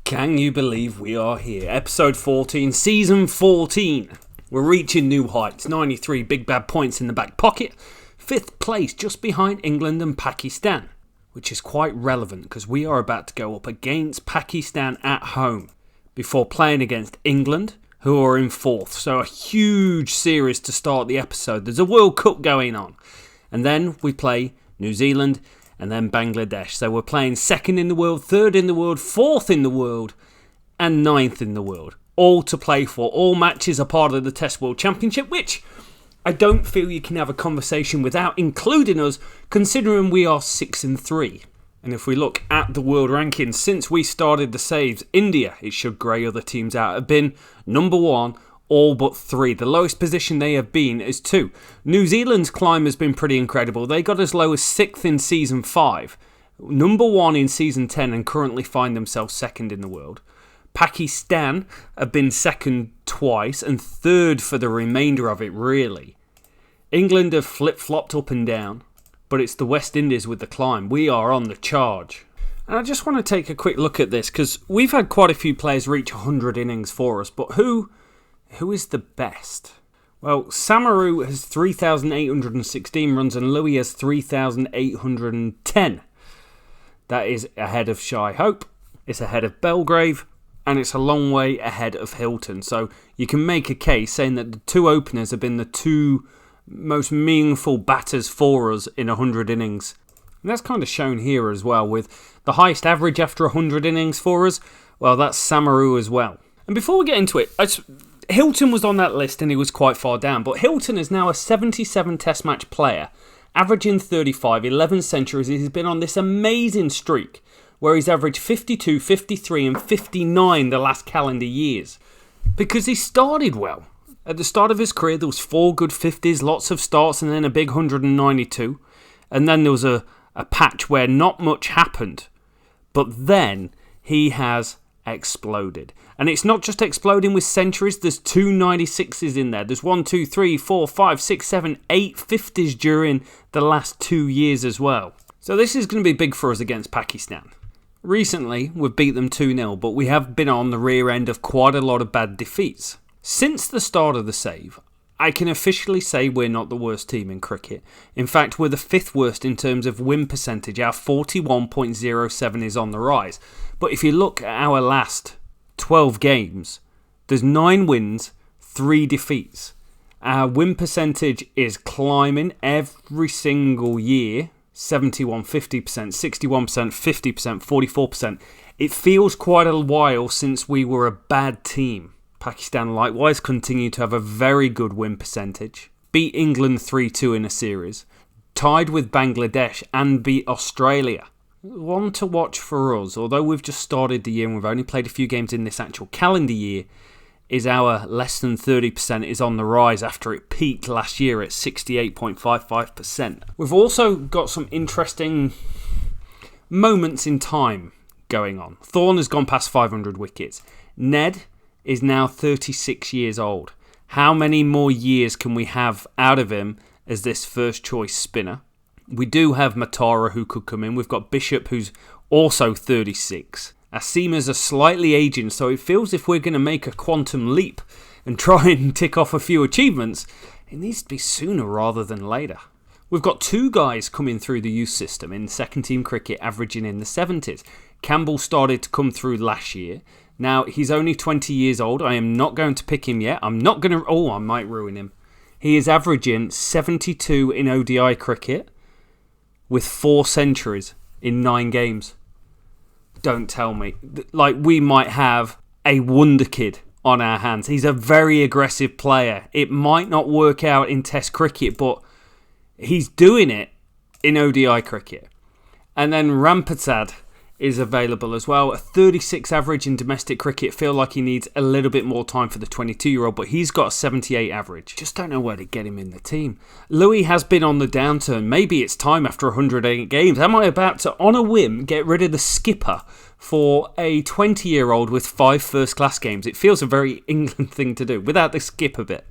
Can you believe we are here? Episode 14, Season 14. We're reaching new heights. 93 big bad points in the back pocket. 5th place just behind England and Pakistan. Which is quite relevant because we are about to go up against Pakistan at home. Before playing against England, who are in 4th. So a huge series to start the episode. There's a World Cup going on. And then we play New Zealand and then Bangladesh. So we're playing 2nd in the world, 3rd in the world, 4th in the world, and 9th in the world. All to play for. All matches are part of the Test World Championship, which I don't feel you can have a conversation without including us, considering we are 6-3. And if we look at the world rankings, since we started the saves, India, it should grey other teams out, have been number 1, all but 3. The lowest position they have been is 2. New Zealand's climb has been pretty incredible. They got as low as 6th in Season 5, number 1 in Season 10 and currently find themselves 2nd in the world. Pakistan have been 2nd twice and 3rd for the remainder of it, really. England have flip-flopped up and down, but it's the West Indies with the climb. We are on the charge. And I just want to take a quick look at this because we've had quite a few players reach 100 innings for us, but who is the best? Well, Samaru has 3,816 runs and Louis has 3,810. That is ahead of Shy Hope, it's ahead of Belgrave, and it's a long way ahead of Hilton. So you can make a case saying that the 2 openers have been the 2 most meaningful batters for us in 100 innings. And that's kind of shown here as well, with the highest average after 100 innings for us. Well, that's Samaru as well. And before we get into it, Hilton was on that list and he was quite far down, but Hilton is now a 77 test match player, averaging 35, 11 centuries. He's been on this amazing streak where he's averaged 52, 53 and 59 the last calendar years. Because he started well. At the start of his career there was 4 good 50s, lots of starts and then a big 192. And then there was a patch where not much happened. But then he has exploded. And it's not just exploding with centuries. There's 2 96s in there. There's 1, 2, 3, 4, 5, 6, 7, 8 50s during the last 2 years as well. So this is going to be big for us against Pakistan. Recently, we've beat them 2-0, but we have been on the rear end of quite a lot of bad defeats. Since the start of the save, I can officially say we're not the worst team in cricket. In fact, we're the 5th worst in terms of win percentage. Our 41.07 is on the rise. But if you look at our last 12 games, there's 9 wins, 3 defeats. Our win percentage is climbing every single year. 71, 50%, 61%, 50%, 44%. It feels quite a while since we were a bad team. Pakistan likewise continue to have a very good win percentage. Beat England 3-2 in a series. Tied with Bangladesh and beat Australia. One to watch for us, although we've just started the year and we've only played a few games in this actual calendar year, is our less than 30% is on the rise after it peaked last year at 68.55%. We've also got some interesting moments in time going on. Thorne has gone past 500 wickets. Ned is now 36 years old. How many more years can we have out of him as this first choice spinner? We do have Matara who could come in. We've got Bishop who's also 36. Our seamers are slightly aging, so it feels if we're going to make a quantum leap and try and tick off a few achievements, it needs to be sooner rather than later. We've got 2 guys coming through the youth system in second team cricket averaging in the 70s. Campbell started to come through last year. Now, he's only 20 years old. I am not going to pick him yet. I'm not going to... Oh, I might ruin him. He is averaging 72 in ODI cricket with 4 centuries in 9 games. Don't tell me. Like, we might have a WONDERKID on our hands. He's a very aggressive player. It might not work out in Test cricket, but he's doing it in ODI cricket. And then Rampatad is available as well. A 36 average in domestic cricket. Feel like he needs a little bit more time for the 22-year-old, but he's got a 78 average. Just don't know where to get him in the team. Louis has been on the downturn. Maybe it's time after 108 games. Am I about to, on a whim, get rid of the skipper for a 20-year-old with 5 first-class games? It feels a very England thing to do, without the skipper bit.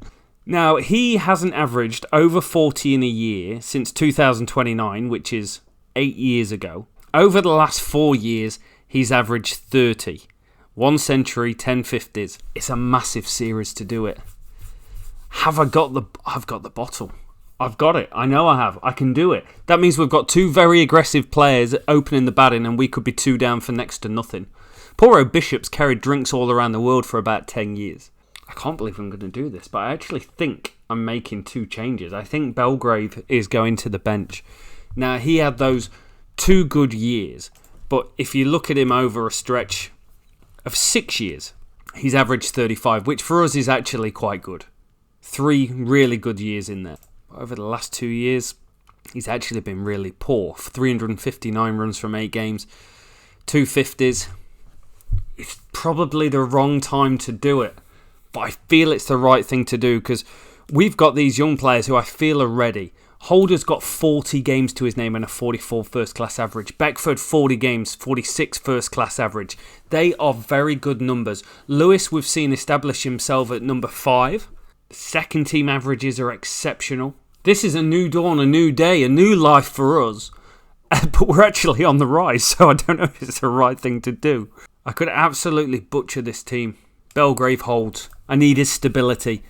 Now, he hasn't averaged over 40 in a year since 2029, which is 8 years ago. Over the last 4 years, he's averaged 30. 1 century, 10 50s. It's a massive series to do it. I've got the bottle. I've got it. I know I have. I can do it. That means we've got 2 very aggressive players opening the batting and we could be 2 down for next to nothing. Poor old Bishop's carried drinks all around the world for about 10 years. I can't believe I'm going to do this, but I actually think I'm making 2 changes. I think Belgrave is going to the bench. Now, he had those 2 good years, but if you look at him over a stretch of 6 years, he's averaged 35, which for us is actually quite good. 3 really good years in there. Over the last 2 years, he's actually been really poor. 359 runs from 8 games, 2 50s. It's probably the wrong time to do it, but I feel it's the right thing to do because we've got these young players who I feel are ready. Holder's got 40 games to his name and a 44 first-class average. Beckford, 40 games, 46 first-class average. They are very good numbers. Lewis, we've seen establish himself at number 5. Second team averages are exceptional. This is a new dawn, a new day, a new life for us. But we're actually on the rise, so I don't know if it's the right thing to do. I could absolutely butcher this team. Belgrave holds. I need his stability.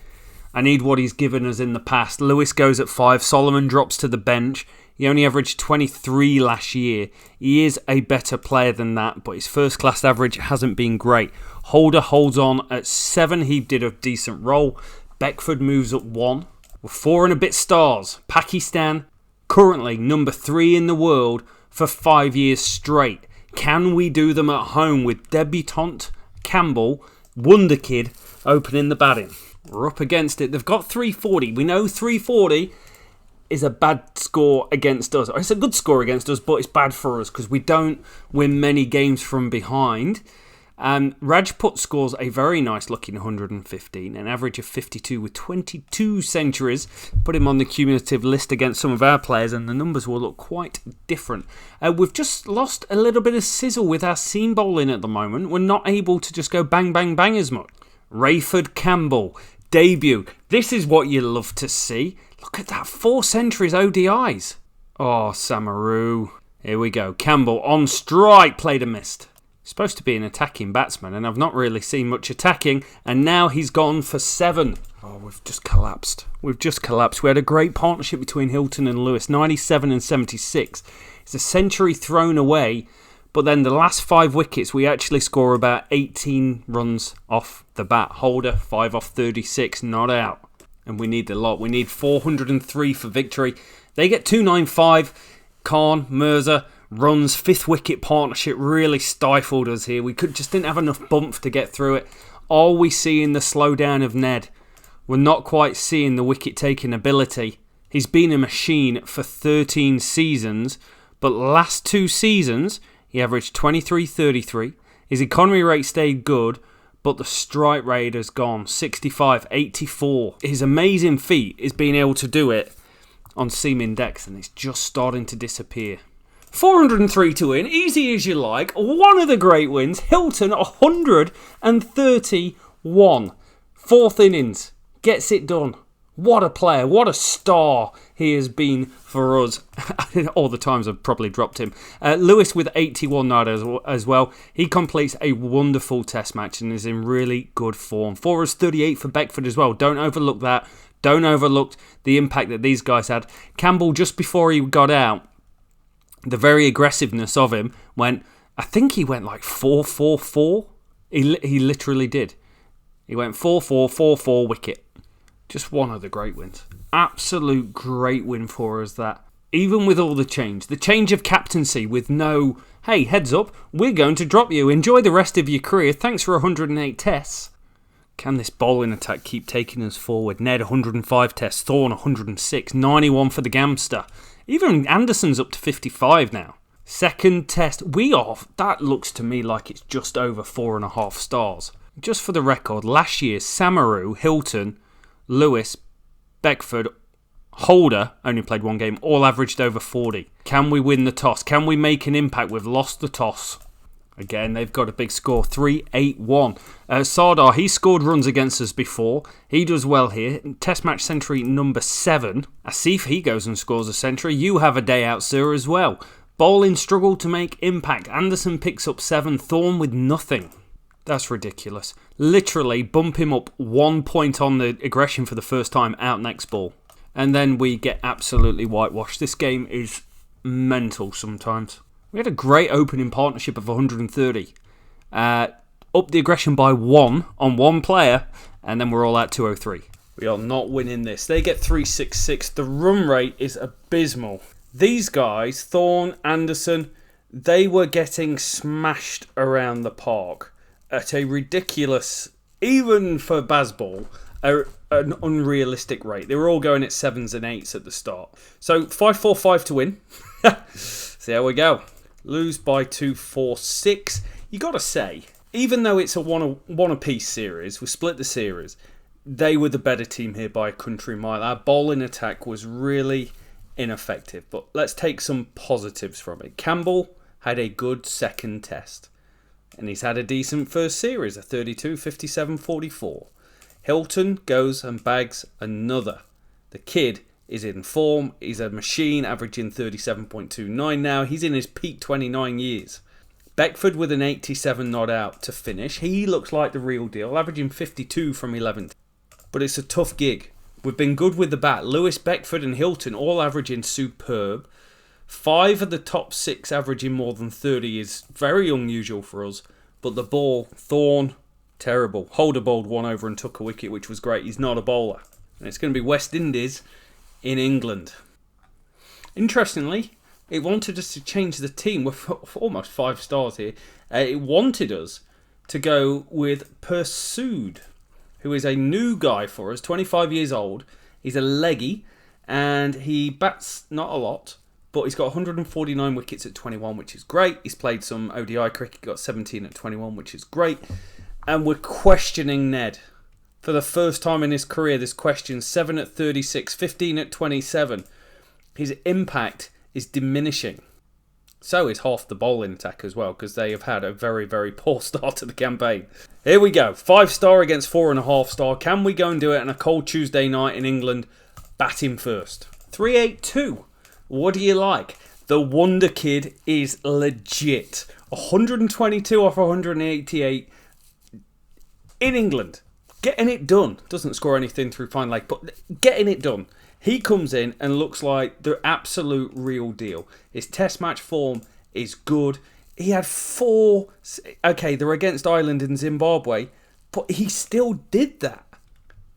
I need what he's given us in the past. Lewis goes at 5. Solomon drops to the bench. He only averaged 23 last year. He is a better player than that, but his first class average hasn't been great. Holder holds on at 7. He did a decent role. Beckford moves up 1. We're 4 and a bit stars. Pakistan, currently number 3 in the world for 5 years straight. Can we do them at home with debutant Campbell, WONDERKID, opening the batting? We're up against it. They've got 340. We know 340 is a bad score against us. It's a good score against us, but it's bad for us because we don't win many games from behind. Rajput scores a very nice looking 115, an average of 52 with 22 centuries. Put him on the cumulative list against some of our players and the numbers will look quite different. We've just lost a little bit of sizzle with our seam bowling at the moment. We're not able to just go bang, bang, bang as much. Rayford Campbell, debut. This is what you love to see. Look at that, 4 centuries ODIs. Oh, Samaru. Here we go. Campbell on strike, played a missed. Supposed to be an attacking batsman, and I've not really seen much attacking, and now he's gone for 7. Oh, we've just collapsed. We had a great partnership between Hilton and Lewis, 97 and 76. It's a century thrown away, but then the last 5 wickets, we actually score about 18 runs off the bat. Holder, 5 off 36, not out. And we need a lot. We need 403 for victory. They get 295. Khan, Mirza, runs, 5th wicket partnership really stifled us here. We just didn't have enough bump to get through it. Are we seeing the slowdown of Ned? We're not quite seeing the wicket-taking ability. He's been a machine for 13 seasons, but last 2 seasons, he averaged 23-33. His economy rate stayed good, but the strike rate has gone 65-84. His amazing feat is being able to do it on seam index, and it's just starting to disappear. 403 to win, easy as you like. One of the great wins. Hilton, 131. 4th innings. Gets it done. What a player. What a star he has been for us. All the times I've probably dropped him. Lewis with 81 as well. He completes a wonderful test match and is in really good form. 438 for Beckford as well. Don't overlook that. Don't overlook the impact that these guys had. Campbell, just before he got out, the very aggressiveness of him I think he went like 4-4-4. He literally did. He went 4-4, 4-4 wicket. Just one of the great wins. Absolute great win for us that. Even with all the change of captaincy with no, hey, heads up, we're going to drop you. Enjoy the rest of your career. Thanks for 108 tests. Can this bowling attack keep taking us forward? Ned, 105 tests. Thorne, 106. 91 for the Gamster. Even Anderson's up to 55 now. Second test, that looks to me like it's just over 4.5 stars. Just for the record, last year, Samaru, Hilton, Lewis, Beckford, Holder only played 1 game, all averaged over 40. Can we win the toss? Can we make an impact? We've lost the toss. Again, they've got a big score, 3-8-1. Sardar, he scored runs against us before. He does well here. Test match century number 7. Asif, he goes and scores a century. You have a day out, sir, as well. Bowling struggled to make impact. Anderson picks up 7. Thorne with nothing. That's ridiculous. Literally bump him up 1 point on the aggression for the first time, out next ball. And then we get absolutely whitewashed. This game is mental sometimes. We had a great opening partnership of 130. Up the aggression by 1 on one player, and then we're all at 203. We are not winning this. They get 366. The run rate is abysmal. These guys, Thorne, Anderson, they were getting smashed around the park at a ridiculous, even for Bazball, an unrealistic rate. They were all going at 7s and 8s at the start. So 5-4-5 to win. See how we go. Lose by 2-4-6. You got to say, even though it's a one apiece series, we split the series, they were the better team here by a country mile. Our bowling attack was really ineffective. But let's take some positives from it. Campbell had a good second test. And he's had a decent first series, a 32, 57, 44. Hilton goes and bags another. The kid is in form. He's a machine, averaging 37.29 now. He's in his peak 29 years. Beckford with an 87 not out to finish. He looks like the real deal, averaging 52 from 11th. But it's a tough gig. We've been good with the bat. Lewis, Beckford and Hilton all averaging superb. 5 of the top 6 averaging more than 30 is very unusual for us. But the ball, Thorne, terrible. Holder bowled one over and took a wicket, which was great. He's not a bowler. And it's going to be West Indies in England. Interestingly, it wanted us to change the team. We're almost 5 stars here. It wanted us to go with Pursued, who is a new guy for us, 25 years old. He's a leggy, and he bats not a lot, but he's got 149 wickets at 21, which is great. He's played some ODI cricket, got 17 at 21, which is great. And we're questioning Ned. For the first time in his career, this question, 7 at 36, 15 at 27. His impact is diminishing. So is half the bowling attack as well, because they have had a very, very poor start to the campaign. Here we go. 5-star against 4.5-star. Can we go and do it on a cold Tuesday night in England? Bat him first. 382. What do you like? The Wonder Kid is legit. 122 off 188 in England. Getting it done. Doesn't score anything through fine leg, but getting it done. He comes in and looks like the absolute real deal. His test match form is good. He had 4... Okay, they're against Ireland and Zimbabwe, but he still did that.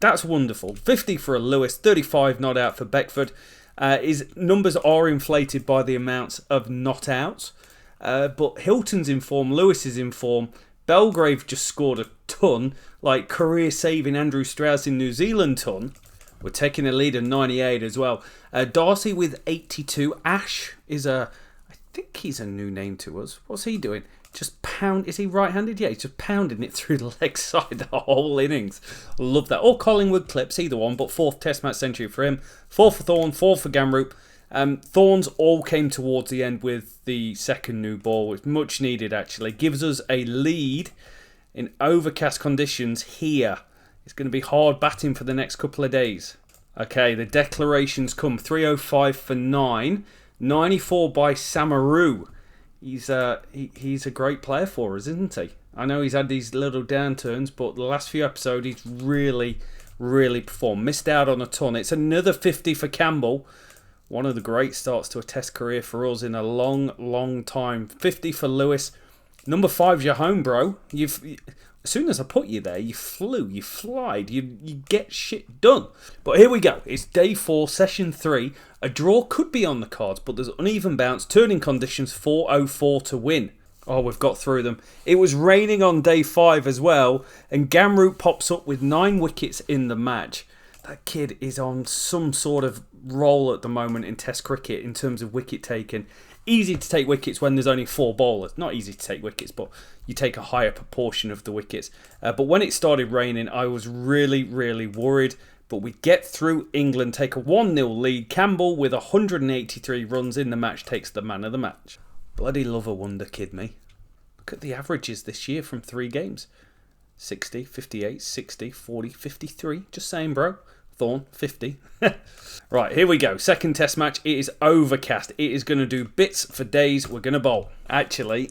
That's wonderful. 50 for a Lewis, 35 not out for Beckford. His numbers are inflated by the amounts of not outs. But Hilton's in form, Lewis is in form. Belgrave just scored a ton, like career-saving Andrew Strauss in New Zealand ton. We're taking a lead of 98 as well. Darcy with 82. Ash is I think he's a new name to us. What's he doing? Just pound. Is he right-handed? Yeah, he's just pounding it through the leg side the whole innings. Love that. Or Collingwood clips, either one. But 4th Test match century for him. 4 for Thorne, 4 for Gamroot. Thorns all came towards the end with the second new ball, which much needed actually. Gives us a lead in overcast conditions here. It's going to be hard batting for the next couple of days. Okay, the declarations come. 305 for 9. 94 by Samaru. He's a great player for us, isn't he? I know he's had these little downturns, but the last few episodes he's really, really performed. Missed out on a ton. It's another 50 for Campbell. One of the great starts to a test career for us in a long, long time. 50 for Lewis. Number 5's your home, bro. As soon as I put you there, you flew, you flied, you get shit done. But here we go. It's day 4, session 3. A draw could be on the cards, but there's uneven bounce. Turning conditions 404 to win. Oh, we've got through them. It was raining on day 5 as well, and Gamroot pops up with 9 wickets in the match. That kid is on some sort of roll at the moment in Test cricket in terms of wicket taking. Easy to take wickets when there's only 4 bowlers. Not easy to take wickets, but you take a higher proportion of the wickets. But when it started raining, I was really, really worried. But we get through England, take a 1-0 lead. Campbell, with 183 runs in the match, takes the man of the match. Bloody love a wonder kid, me. Look at the averages this year from 3 games. 60, 58, 60, 40, 53. Just saying, bro. Thorne, 50. Right, here we go. Second test match. It is overcast. It is going to do bits for days. We're going to bowl. Actually,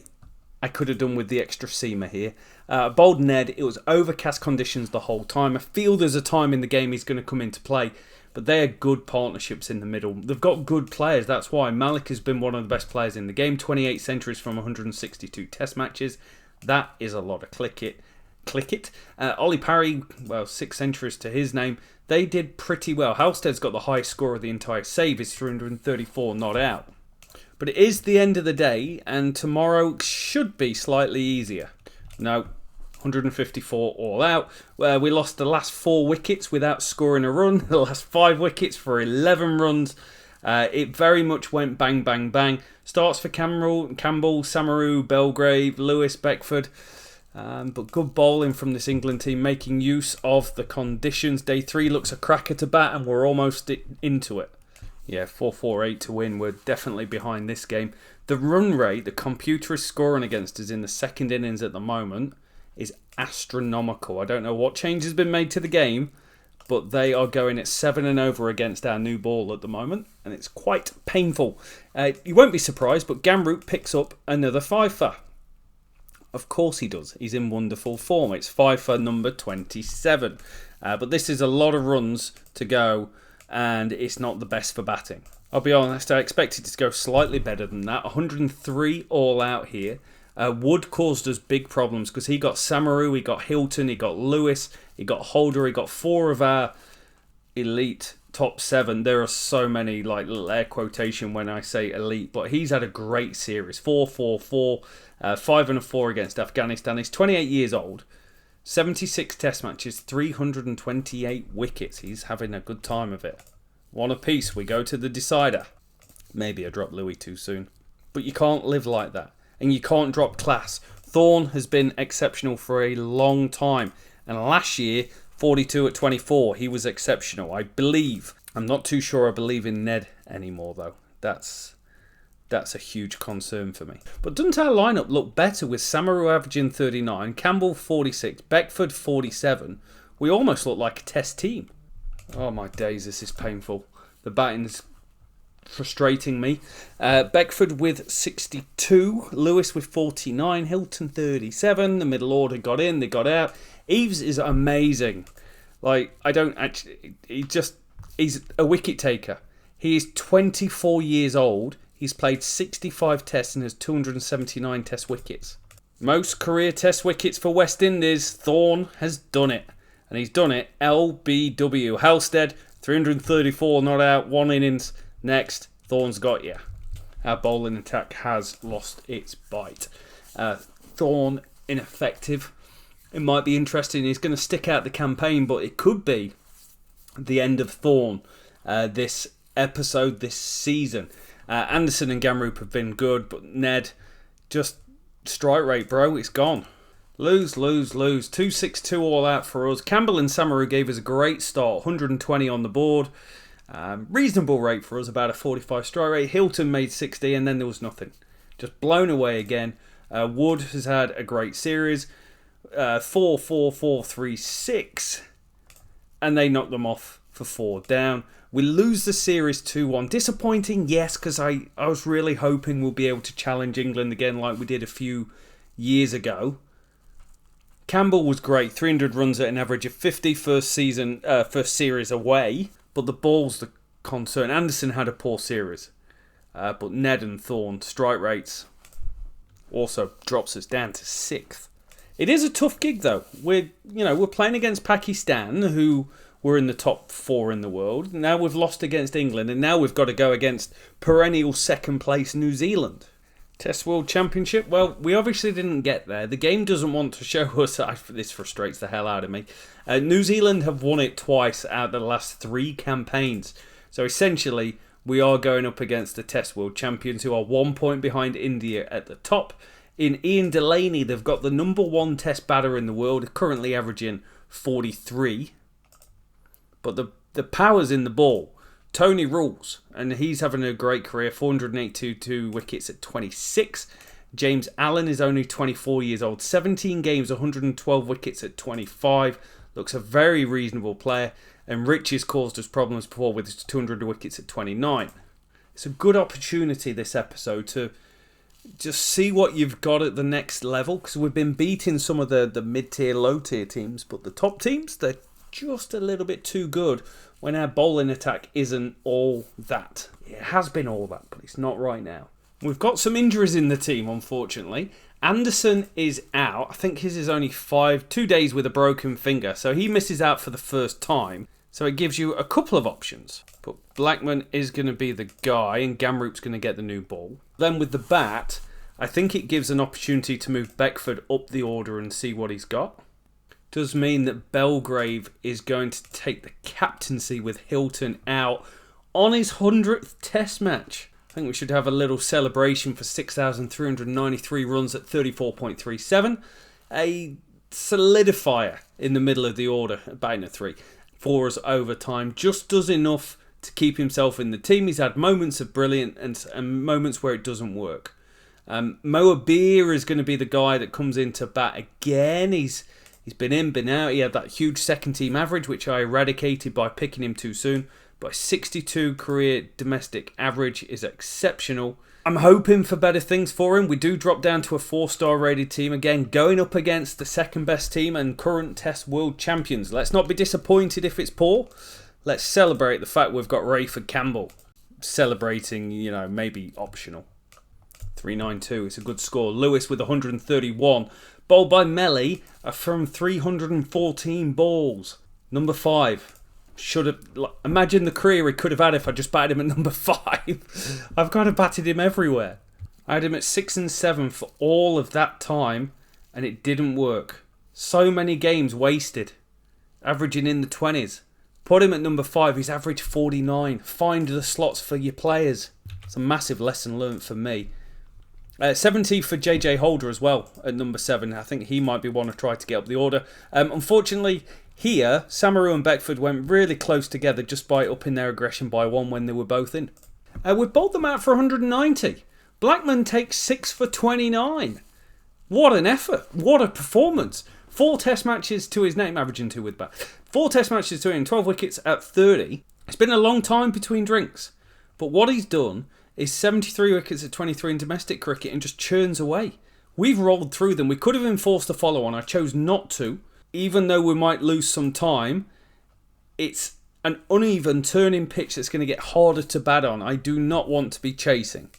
I could have done with the extra seamer here. Bowled Ned, it was overcast conditions the whole time. I feel there's a time in the game he's going to come into play, but they are good partnerships in the middle. They've got good players, that's why. Malik has been one of the best players in the game. 28 centuries from 162 test matches. That is a lot of click it. Ollie Parry, 6 centuries to his name. They did pretty well. Halstead's got the highest score of the entire save, is 334 not out. But it is the end of the day, and tomorrow should be slightly easier. No, 154 all out. We lost the last 4 wickets without scoring a run. The last 5 wickets for 11 runs. It very much went bang, bang, bang. Starts for Campbell, Samaru, Belgrave, Lewis, Beckford. But good bowling from this England team, making use of the conditions. Day 3 looks a cracker to bat, and we're almost into it. Yeah, 4-4-8 to win. We're definitely behind this game. The run rate the computer is scoring against us in the second innings at the moment is astronomical. I don't know what change has been made to the game, but they are going at 7 and over against our new ball at the moment, and it's quite painful. You won't be surprised, but Gamroot picks up another 5-for. Of course he does. He's in wonderful form. It's 5-for number 27. But this is a lot of runs to go, and it's not the best for batting. I'll be honest, I expected it to go slightly better than that. 103 all out here. Wood caused us big problems because he got Samaru, he got Hilton, he got Lewis, he got Holder, he got 4 of our elite top 7. There are so many, like, little air quotation when I say elite, but he's had a great series. 4-4-4, 5 and a 4 against Afghanistan. He's 28 years old, 76 test matches, 328 wickets. He's having a good time of it. 1 apiece, we go to the decider. Maybe I dropped Louis too soon, but you can't live like that, and you can't drop class. Thorne has been exceptional for a long time, and last year, 42 at 24, he was exceptional, I believe. I'm not too sure I believe in Ned anymore, though. That's a huge concern for me. But doesn't our lineup look better with Samaru averaging 39, Campbell 46, Beckford 47? We almost look like a test team. Oh my days, this is painful. The batting's frustrating me. Beckford with 62, Lewis with 49, Hilton 37. The middle order got in, they got out. Eves is amazing. Like, he's a wicket taker. He is 24 years old. He's played 65 tests and has 279 test wickets. Most career test wickets for West Indies. Thorne has done it. And he's done it LBW. Halstead, 334 not out, 1 innings. Next, Thorne's got you. Our bowling attack has lost its bite. Thorne, ineffective. It might be interesting. He's going to stick out the campaign, but it could be the end of Thorne this episode, this season. Anderson and Gamroot have been good, but Ned, just strike rate, bro. It's gone. Lose. 262 all out for us. Campbell and Samaru gave us a great start. 120 on the board. Reasonable rate for us, about a 45 strike rate. Hilton made 60, and then there was nothing. Just blown away again. Wood has had a great series. 4-4-4-3-6. And they knocked them off for 4 down. We lose the series 2-1. Disappointing, yes, because I was really hoping we'll be able to challenge England again like we did a few years ago. Campbell was great, 300 runs at an average of 50 first series away, but the ball's the concern. Anderson had a poor series, but Ned and Thorne strike rates also drops us down to 6th. It is a tough gig though. We're playing against Pakistan, who were in the top 4 in the world. Now we've lost against England, and now we've got to go against perennial second place New Zealand. Test World Championship, well, we obviously didn't get there. The game doesn't want to show us. This frustrates the hell out of me. New Zealand have won it twice out of the last 3 campaigns. So essentially, we are going up against the Test World Champions, who are 1 point behind India at the top. In Ian Delaney, they've got the number 1 Test batter in the world, currently averaging 43. But the power's in the ball. Tony rules, and he's having a great career. 482 wickets at 26. James Allen is only 24 years old. 17 games, 112 wickets at 25. Looks a very reasonable player. And Rich has caused us problems before with his 200 wickets at 29. It's a good opportunity this episode to just see what you've got at the next level, because we've been beating some of the mid-tier, low-tier teams, but the top teams, they're just a little bit too good when our bowling attack isn't all that. It has been all that, but it's not right now. We've got some injuries in the team, unfortunately. Anderson is out. I think his is only 2 days with a broken finger, so he misses out for the first time. So it gives you a couple of options. But Blackman is going to be the guy, and Gamroop's going to get the new ball. Then with the bat, I think it gives an opportunity to move Beckford up the order and see what he's got. Does mean that Belgrave is going to take the captaincy with Hilton out on his 100th test match. I think we should have a little celebration for 6,393 runs at 34.37. A solidifier in the middle of the order, batting at 3. 4 us overtime. Just does enough to keep himself in the team. He's had moments of brilliance and moments where it doesn't work. Moa Beer is going to be the guy that comes in to bat again. He's been in, been out. He had that huge second team average, which I eradicated by picking him too soon. But a 62 career domestic average is exceptional. I'm hoping for better things for him. We do drop down to a 4-star rated team again, going up against the second best team and current Test World Champions. Let's not be disappointed if it's poor. Let's celebrate the fact we've got Rayford Campbell. Celebrating, maybe optional. 392, it's a good score. Lewis with 131. Bowled by Melly from 314 balls. Number 5. Imagine the career he could have had if I just batted him at number 5. I've kind of batted him everywhere. I had him at 6 and 7 for all of that time, and it didn't work. So many games wasted, averaging in the 20s. Put him at number 5, he's averaged 49. Find the slots for your players. It's a massive lesson learnt for me. 70 for JJ Holder as well at number 7. I think he might be one to try to get up the order. Unfortunately, here, Samaru and Beckford went really close together just by upping their aggression by 1 when they were both in. We've bowled them out for 190. Blackman takes 6 for 29. What an effort. What a performance. 4 test matches to his name, averaging 2 with bat. 4 test matches to him, 12 wickets at 30. It's been a long time between drinks. But what he's done is 73 wickets at 23 in domestic cricket and just churns away. We've rolled through them. We could have enforced a follow-on. I chose not to. Even though we might lose some time, it's an uneven turning pitch that's going to get harder to bat on. I do not want to be chasing.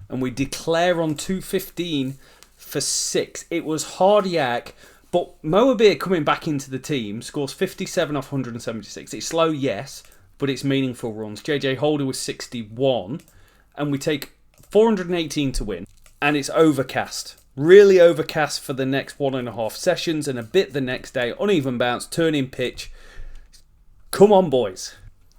And we declare on 215 for 6. It was hard yak, but Moa Beer coming back into the team scores 57 off 176. It's slow, yes, but it's meaningful runs. JJ Holder was 61, and we take 418 to win, and it's overcast. Really overcast for the next 1.5 sessions and a bit the next day. Uneven bounce, turning pitch. Come on, boys.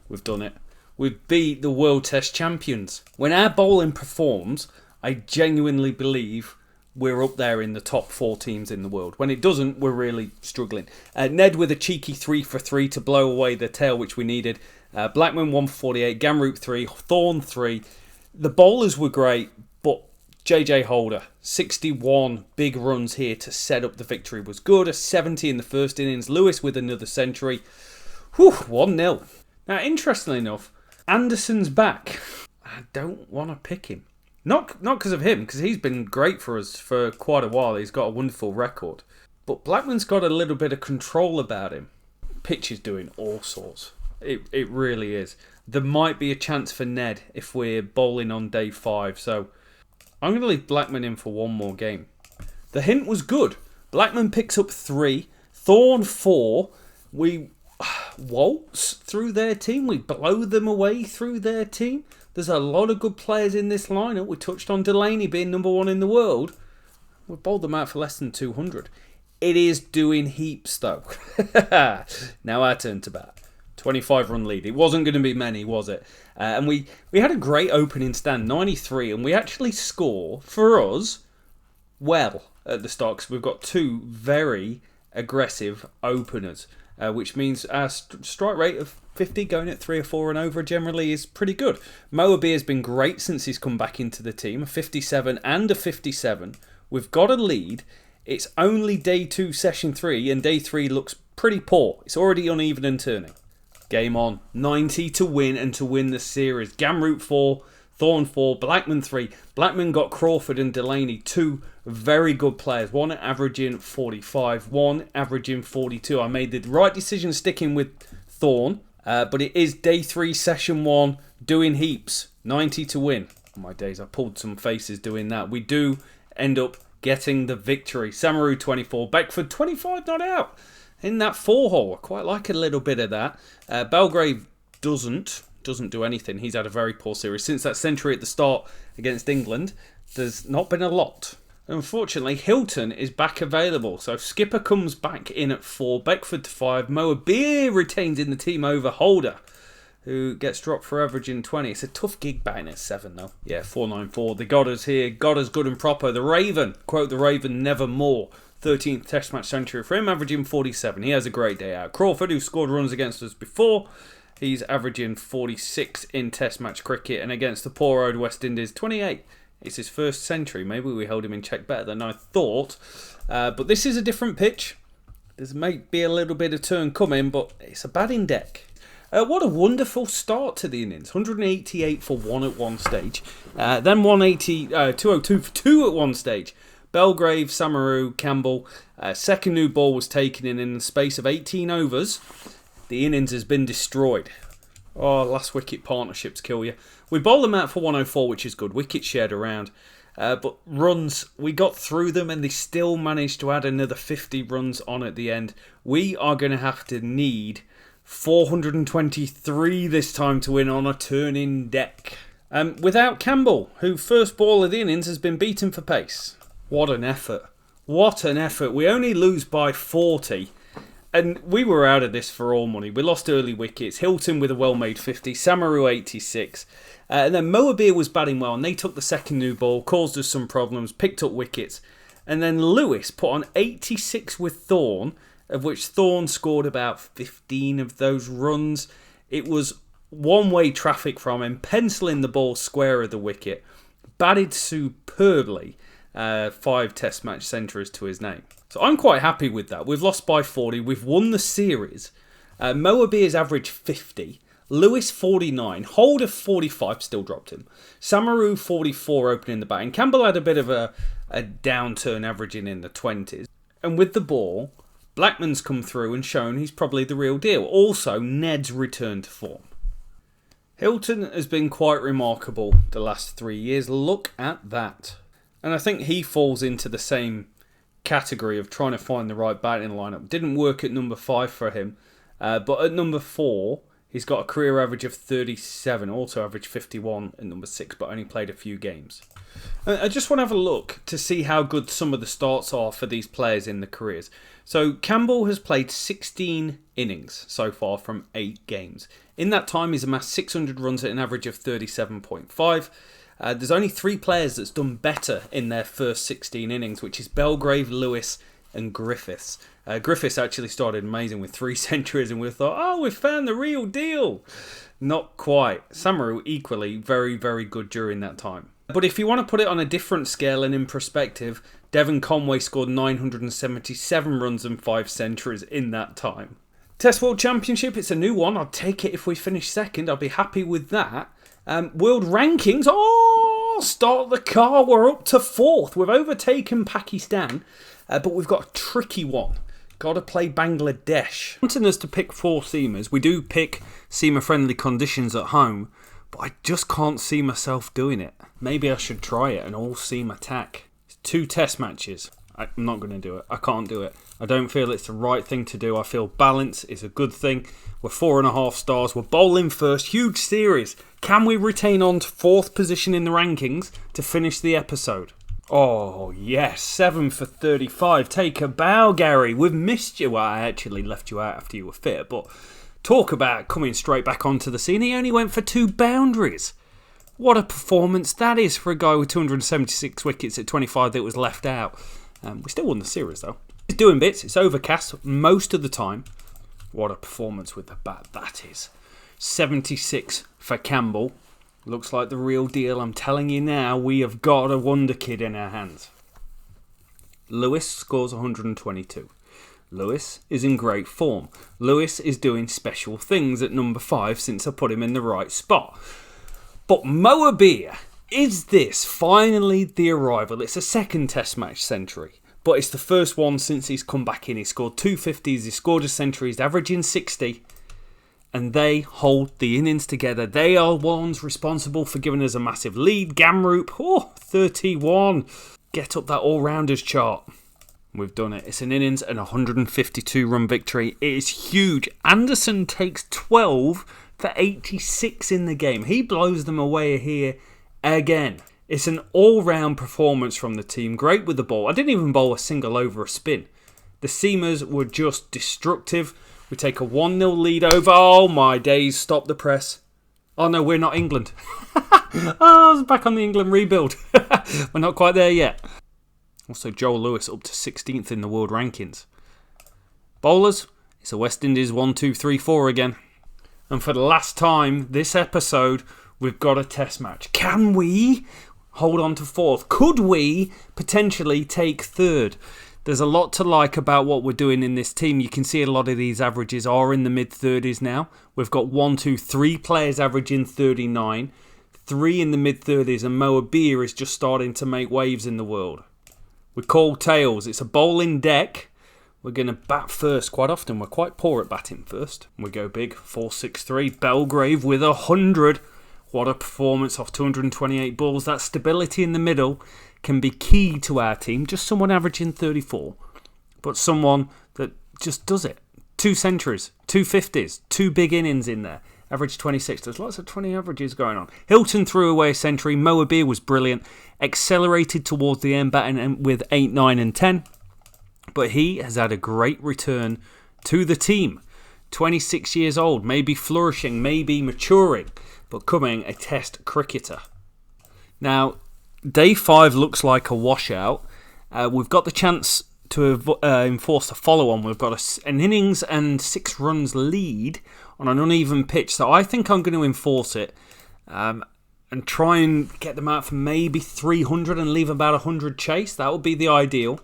We've done it. We've beat the World Test Champions. When our bowling performs, I genuinely believe we're up there in the top 4 teams in the world. When it doesn't, we're really struggling. Ned with a cheeky 3 for 3 to blow away the tail, which we needed. Blackman 1 for 48, Gamroop 3, Thorne 3. The bowlers were great, but JJ Holder, 61 big runs here to set up the victory was good. A 70 in the first innings. Lewis with another century. 1-0. Now, interestingly enough, Anderson's back. I don't want to pick him. Not because of him, because he's been great for us for quite a while. He's got a wonderful record. But Blackman's got a little bit of control about him. Pitch is doing all sorts. It really is. There might be a chance for Ned if we're bowling on day 5. So I'm going to leave Blackman in for 1 more game. The hint was good. Blackman picks up 3. Thorne 4. We waltz through their team. We blow them away through their team. There's a lot of good players in this lineup. We touched on Delaney being number 1 in the world. We bowled them out for less than 200. It is doing heaps though. Now our turn to bat. 25 run lead. It wasn't going to be many, was it? And we had a great opening stand, 93, and we actually score, for us, well at the start, because we've got 2 very aggressive openers, which means our strike rate of 50 going at 3 or 4 and over generally is pretty good. Moa Beer's been great since he's come back into the team, a 57 and a 57. We've got a lead. It's only day 2, session 3, and day 3 looks pretty poor. It's already uneven and turning. Game on. 90 to win and to win the series. Gamroop 4, Thorne 4, Blackman 3. Blackman got Crawford and Delaney, 2 very good players. One averaging 45, one averaging 42. I made the right decision sticking with Thorne, but it is day 3, session 1, doing heaps. 90 to win. Oh my days, I pulled some faces doing that. We do end up getting the victory. Samaru 24, Beckford 25 not out in that 4-hole. I quite like a little bit of that. Belgrave doesn't do anything. He's had a very poor series. Since that century at the start against England, there's not been a lot. Unfortunately, Hilton is back available. So Skipper comes back in at 4, Beckford to 5, Moa Beer retains in the team over Holder, who gets dropped for averaging 20. It's a tough gig batting at 7 though. Yeah, 494. The Goddard's here. Goddard's good and proper. The Raven, quote the Raven, never more. 13th Test match century for him, averaging 47. He has a great day out. Crawford, who scored runs against us before, he's averaging 46 in Test match cricket, and against the poor old West Indies, 28. It's his first century. Maybe we held him in check better than I thought. But this is a different pitch. There might be a little bit of turn coming, but it's a batting deck. What a wonderful start to the innings. 188 for 1 at one stage. Then 202 for 2 at one stage. Belgrave, Samaru, Campbell. Second new ball was taken in the space of 18 overs. The innings has been destroyed. Oh, last wicket partnerships kill you. We bowled them out for 104, which is good. Wickets shared around. But runs, we got through them and they still managed to add another 50 runs on at the end. We are going to have to need 423 this time to win on a turning deck. Without Campbell, who first ball of the innings has been beaten for pace. What an effort. What an effort. We only lose by 40. And we were out of this for all money. We lost early wickets. Hilton with a well-made 50. Samaru 86. And then Moabir was batting well. And they took the second new ball. Caused us some problems. Picked up wickets. And then Lewis put on 86 with Thorne, of which Thorne scored about 15 of those runs. It was one-way traffic from him. Penciling the ball square of the wicket. Batted superbly. 5 Test match centuries to his name. So I'm quite happy with that. We've lost by 40. We've won the series. Moabir's averaged 50. Lewis 49. Holder 45. Still dropped him. Samaru 44 opening the batting. Campbell had a bit of a downturn averaging in the 20s. And with the ball, Blackman's come through and shown he's probably the real deal. Also, Ned's returned to form. Hilton has been quite remarkable the last 3 years. Look at that. And I think he falls into the same category of trying to find the right batting lineup. Didn't work at number 5 for him. But at number 4, he's got a career average of 37. Also averaged 51 at number 6, but only played a few games. I just want to have a look to see how good some of the starts are for these players in the careers. So Campbell has played 16 innings so far from 8 games. In that time, he's amassed 600 runs at an average of 37.5. There's only 3 players that's done better in their first 16 innings, which is Belgrave, Lewis and Griffiths. Griffiths actually started amazing with 3 centuries and we thought, oh, we've found the real deal. Not quite. Samaru equally very, very good during that time. But if you want to put it on a different scale and in perspective, Devon Conway scored 977 runs and 5 centuries in that time. Test World Championship, it's a new one. I'll take it if we finish second. I'll be happy with that. World rankings, start the car, we're up to 4th. We've overtaken Pakistan, but we've got a tricky one. Got to play Bangladesh. Wanting us to pick 4 seamers, we do pick seamer-friendly conditions at home, but I just can't see myself doing it. Maybe I should try it, an all-seam attack. It's 2 test matches. I'm not going to do it. I can't do it. I don't feel it's the right thing to do. I feel balance is a good thing. We're 4.5 stars. We're bowling first. Huge series. Can we retain on to 4th position in the rankings to finish the episode? Oh, yes. 7 for 35. Take a bow, Gary. We've missed you. Well, I actually left you out after you were fit, but talk about coming straight back onto the scene. He only went for 2 boundaries. What a performance that is for a guy with 276 wickets at 25 that was left out. We still won the series, though. It's doing bits. It's overcast most of the time. What a performance with the bat that is. 76 for Campbell. Looks like the real deal. I'm telling you now, we have got a wonder kid in our hands. Lewis scores 122. Lewis is in great form. Lewis is doing special things at number 5 since I put him in the right spot. But Moa Beer, is this finally the arrival? It's a second Test match century, but it's the first one since he's come back in. He scored 250s, he scored a century, he's averaging 60, and they hold the innings together. They are ones responsible for giving us a massive lead. Gamroop, 31. Get up that all-rounders chart. We've done it. It's an innings and 152 run victory. It is huge. Anderson takes 12 for 86 in the game. He blows them away here again. It's an all-round performance from the team. Great with the ball. I didn't even bowl a single over a spin. The seamers were just destructive. We take a 1-0 lead over. Oh my days, stop the press. Oh no, we're not England. I was back on the England rebuild. We're not quite there yet. Also, Joel Lewis up to 16th in the world rankings. Bowlers, it's a West Indies 1, 2, 3, 4 again. And for the last time this episode, we've got a test match. Can we hold on to fourth? Could we potentially take third? There's a lot to like about what we're doing in this team. You can see a lot of these averages are in the mid-30s now. We've got 3 players averaging 39, 3 in the mid-30s, and Moa Beer is just starting to make waves in the world. We call tails. It's a bowling deck. We're going to bat first. Quite often we're quite poor at batting first. We go big. 4-6-3. Belgrave with 100. What a performance off 228 balls. That stability in the middle can be key to our team. Just someone averaging 34. But someone that just does it. 2 centuries. 2 50s. 2 big innings in there. Average 26. There's lots of 20 averages going on. Hilton threw away a century. Moa Beer was brilliant. Accelerated towards the end, batting with 8, 9 and 10. But he has had a great return to the team. 26 years old. Maybe flourishing. Maybe maturing. But coming a test cricketer. Now, day 5 looks like a washout. We've got the chance to enforce a follow-on. We've got an innings and 6 runs lead on an uneven pitch. So I think I'm going to enforce it and try and get them out for maybe 300 and leave about 100 chase. That would be the ideal.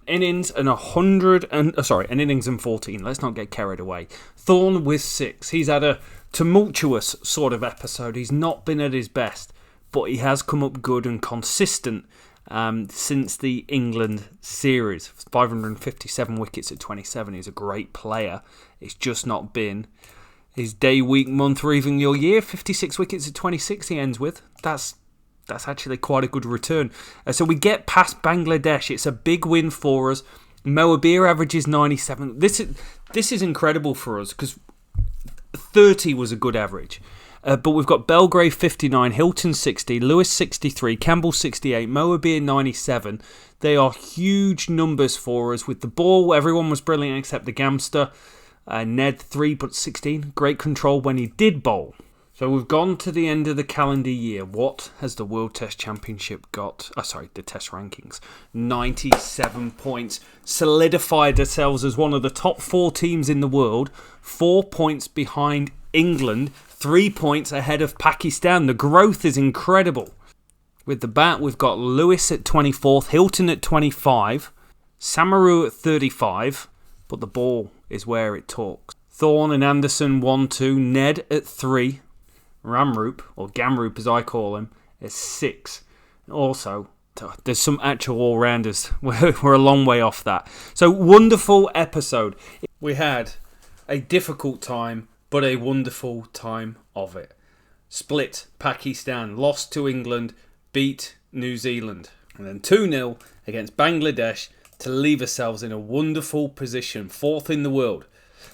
Innings and an innings and 14. Let's not get carried away. Thorne with 6. He's had a tumultuous sort of episode. He's not been at his best, but he has come up good and consistent since the England series. 557 wickets at 27. He's a great player. It's just not been his day, week, month, or even your year. 56 wickets at 26 he ends with. That's actually quite a good return. So we get past Bangladesh. It's a big win for us. Moa Beer averages 97. This is incredible for us because 30 was a good average. But we've got Belgrave 59, Hilton 60, Lewis 63, Campbell 68, Moa Beer 97. They are huge numbers for us. With the ball, everyone was brilliant except the Gamster. Ned 3 but 16. Great control when he did bowl. So we've gone to the end of the calendar year. What has the World Test Championship got? The Test rankings. 97 points. Solidified ourselves as one of the top 4 teams in the world. 4 points behind England. 3 points ahead of Pakistan. The growth is incredible. With the bat, we've got Lewis at 24th, Hilton at 25, Samaru at 35, but the ball is where it talks. Thorne and Anderson 1-2, Ned at 3, Ramroop, or Gamroop as I call him, at 6. Also, there's some actual all-rounders. We're a long way off that. So, wonderful episode. We had a difficult time, but a wonderful time of it. Split Pakistan, lost to England, beat New Zealand. And then 2-0 against Bangladesh to leave ourselves in a wonderful position, 4th in the world.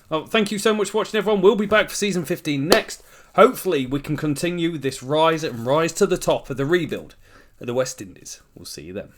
Well, thank you so much for watching, everyone. We'll be back for Season 15 next. Hopefully we can continue this rise to the top of the rebuild of the West Indies. We'll see you then.